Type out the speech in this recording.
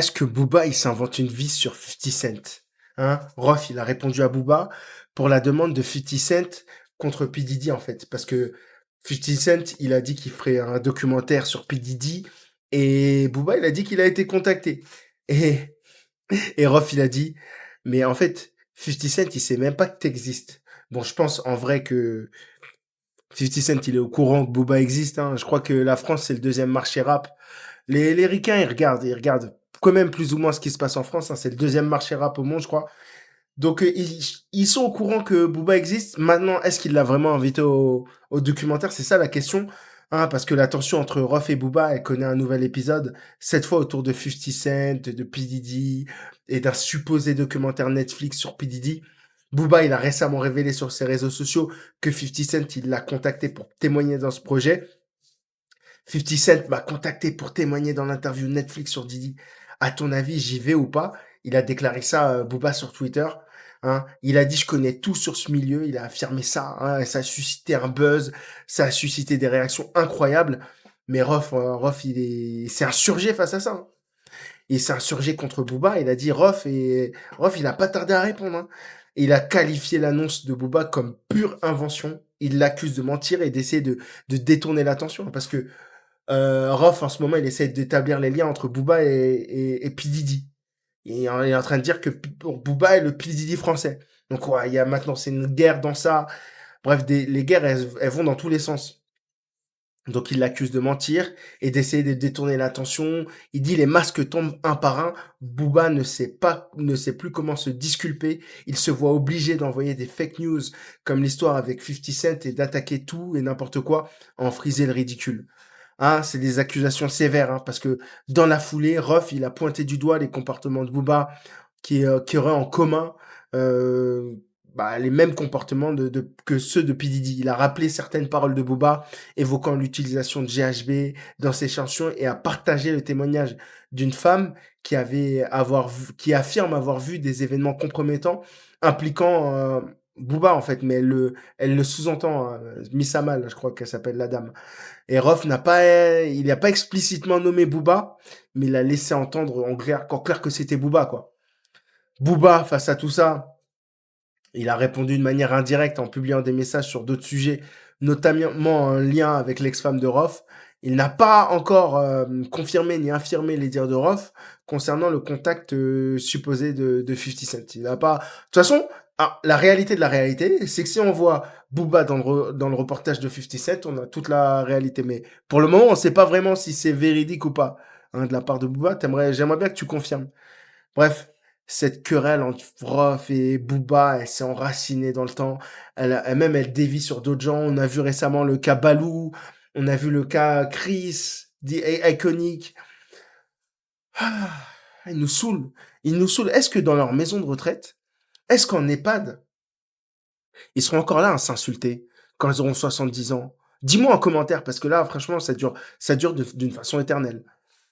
Est-ce que Booba, il s'invente une vie sur 50 Cent? Hein? Rof, il a répondu à Booba pour la demande de 50 Cent contre P. Diddy, en fait. Parce que 50 Cent, il a dit qu'il ferait un documentaire sur P. Diddy et Booba, il a dit qu'il a été contacté. Et, et Rof, il a dit, mais en fait, 50 Cent, il sait même pas que t'existes. Bon, je pense en vrai que 50 Cent, il est au courant que Booba existe. Hein. Je crois que la France, c'est le deuxième marché rap. Les ricains, ils regardent quand même plus ou moins ce qui se passe en France. Hein. C'est le deuxième marché rap au monde, je crois. Donc, ils sont au courant que Booba existe. Maintenant, est-ce qu'il l'a vraiment invité au documentaire? C'est ça la question. Hein, parce que la tension entre Ruff et Booba, elle connaît un nouvel épisode. Cette fois autour de 50 Cent, de P. Diddy et d'un supposé documentaire Netflix sur P. Diddy. Booba, il a récemment révélé sur ses réseaux sociaux que 50 Cent, il l'a contacté pour témoigner dans ce projet. 50 Cent m'a contacté pour témoigner dans l'interview Netflix sur Didi. À ton avis, j'y vais ou pas? Il a déclaré ça, Booba, sur Twitter. Hein. Il a dit, je connais tout sur ce milieu. Il a affirmé ça. Hein, et ça a suscité un buzz. Ça a suscité des réactions incroyables. Mais Rof, c'est insurgé face à ça. Hein. Il s'est insurgé contre Booba. Il a dit Rof, il a pas tardé à répondre. Hein. Il a qualifié l'annonce de Booba comme pure invention. Il l'accuse de mentir et d'essayer de détourner l'attention. Parce que Rof, en ce moment, il essaie d'établir les liens entre Booba et P. Diddy. Il est en train de dire que pour Booba est le P. Diddy français. Donc, ouais, il y a maintenant, c'est une guerre dans ça. Bref, les guerres, elles vont dans tous les sens. Donc, il l'accuse de mentir et d'essayer de détourner l'attention. Il dit les masques tombent un par un. Booba ne sait plus comment se disculper. Il se voit obligé d'envoyer des fake news comme l'histoire avec 50 Cent et d'attaquer tout et n'importe quoi, en friser le ridicule. Hein, c'est des accusations sévères, hein, parce que dans la foulée, Ruff, il a pointé du doigt les comportements de Booba qui auraient en commun euh, les mêmes comportements que ceux de P. Diddy. Il a rappelé certaines paroles de Booba évoquant l'utilisation de GHB dans ses chansons et a partagé le témoignage d'une femme qui affirme avoir vu des événements compromettants impliquant Booba, en fait, mais elle le sous-entend, hein, Missa Mal, je crois qu'elle s'appelle la dame. Et Rof il n'a pas explicitement nommé Booba, mais il a laissé entendre en clair que c'était Booba, quoi. Booba, face à tout ça, il a répondu de manière indirecte en publiant des messages sur d'autres sujets, notamment un lien avec l'ex-femme de Rof. Il n'a pas encore confirmé ni infirmé les dires de Rof concernant le contact supposé de 50 Cent. Il n'a pas. De toute façon, la réalité de la réalité, c'est que si on voit Booba dans le reportage de 50 Cent, on a toute la réalité. Mais pour le moment, on ne sait pas vraiment si c'est véridique ou pas. Hein, de la part de Booba, j'aimerais bien que tu confirmes. Bref, cette querelle entre Rof et Booba, elle s'est enracinée dans le temps. Elle dévie sur d'autres gens. On a vu récemment le cas Balou. On a vu le cas Chris, Iconic. Ah, ils nous saoulent. Ils nous saoulent. Est-ce que dans leur maison de retraite, est-ce qu'en EHPAD, ils seront encore là à s'insulter quand ils auront 70 ans? Dis-moi en commentaire, parce que là, franchement, ça dure d'une façon éternelle.